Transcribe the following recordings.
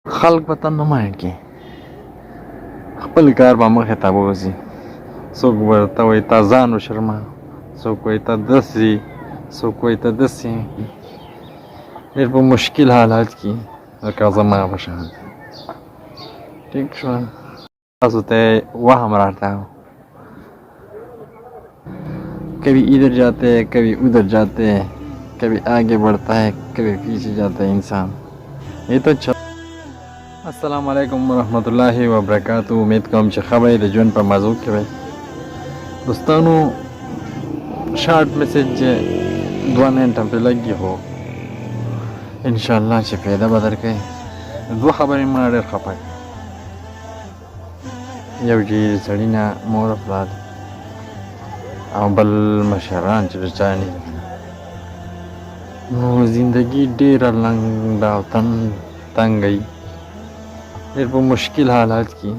خلک به ته نه مایل کړي، خپل کار به مخې ته بوځي. څوک به ورته وایي ته ځان وشرمه، څوک وایي ته داسې، څوک وایي ته داسې. ډېر په مشکل حالات کې لکه زما په شان. ٹھیک شو، تاسو ته وهم راته ہو. کبھی ادھر جاتے ہیں کبھی ادھر جاتے ہیں، کبھی آگے بڑھتا ہے کبھی پیچھے جاتا ہے انسان. یہ تو السلام علیکم ورحمۃ اللہ وبرکاتہ. امید کوم چې خبرې د ژوند په موضوع کې وي. دوستانو شارټ میسج 2 منټه پرې لګي هو انشاءالله چې فایده به درکوي. 2 خبرې ما ډېر خفه کړې. یو چې د سړي نه مور او پلار او بل مشران چې د چا نه، نو زندګي ډېره لنډه او تنګه وي. ډېر په مشکل حالات کې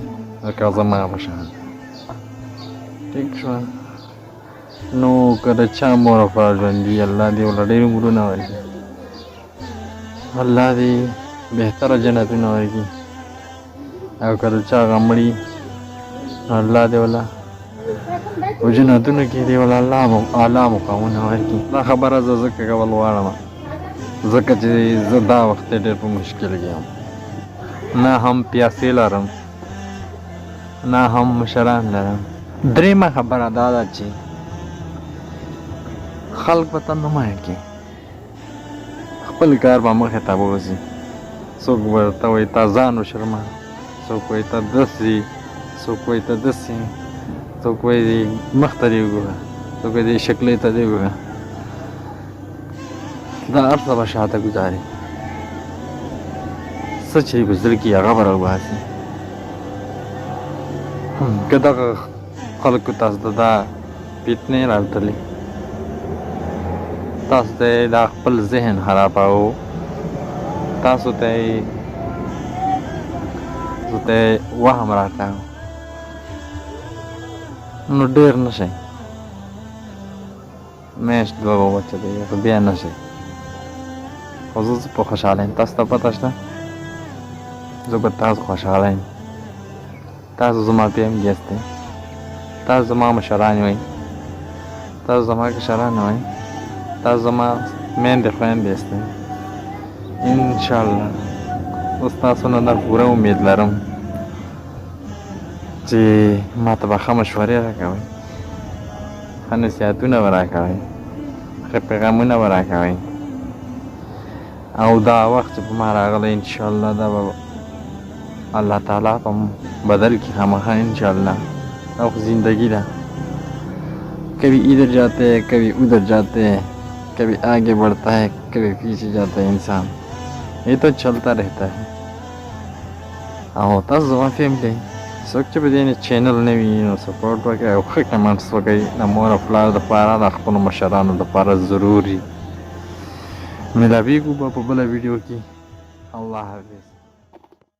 لکه زما په شان. ٹھیک شو، نو که د چا مور او پلار ژوندي، الله دې ورله ډېر عمرونه ورکړي، الله دې بهتره جنتونه ورکړي. او که د چا هغه مړي، نو الله دې ورله په جنتونو کې دې ورله الله اعلی مقامونه ورکړي. دا خبره زه ځکه کول غواړم ځکه چې زه دا وخت ډېر په مشکل کې یم. نه هم پیسې لرم، نه هم مشران لرم. درېیمه خبره دا ده چې خلک به ته نه مایل کړي، خپل کار به مخې ته بوځي. څوک به ورته وایي ته ځان وشرمه، څوک وایي ته داسې، څوک وایي ته داسې، څوک وایي مخ ته دې وګوره، څوک وایي شکلې ته دې وګوره. دا هر څه به شاته ګزاري. څه چې په زړه کې هغه به راوباسي. که دغه خلکو تاسو ته دا فتنې راوتلې، تاسو ته یې دا خپل ذهن خراباوه، تاسو ته یې وهم راته و، نو ډېر نه شئ. میاشت 2 به وچه دی، خو بیا نه شئ. خو زه په خوشحاله یم. تاسو ته پته شته زه به تاسو خوشحاله یم. تاسو زما پیم یاستئ، تاسو زما مشران یئ، تاسو زما کشران یئ، تاسو زما میندې خویندې یاستئ. انشاءالله اوس تاسو نه پوره امید لرم چې ما ته به ښه مشورې راکوئ، ښه نصیحتونه به راکوئ، ښه پیغامونه به راکوئ. او دا وخت چې په ما راغلی انشاءالله دا به اللہ تعالیٰ په بدل کی خامخا انشاءاللہ. او زندگی ده، کبھی ادھر جاتے ہیں کبھی ادھر جاتے ہیں، کبھی آگے بڑھتا ہے کبھی پیچھے جاتا ہے انسان. یہ تو چلتا رہتا ہے. او تاسو زما فیملی څوک چې په دې چینل نوي نو سپورټ وکړئ او ښه کمنټس وکړئ. د مور او پلار دپاره، د خپلو مشرانو دپاره ضروري. ملاویږو به په بله ویډیو کې. الله حافظ.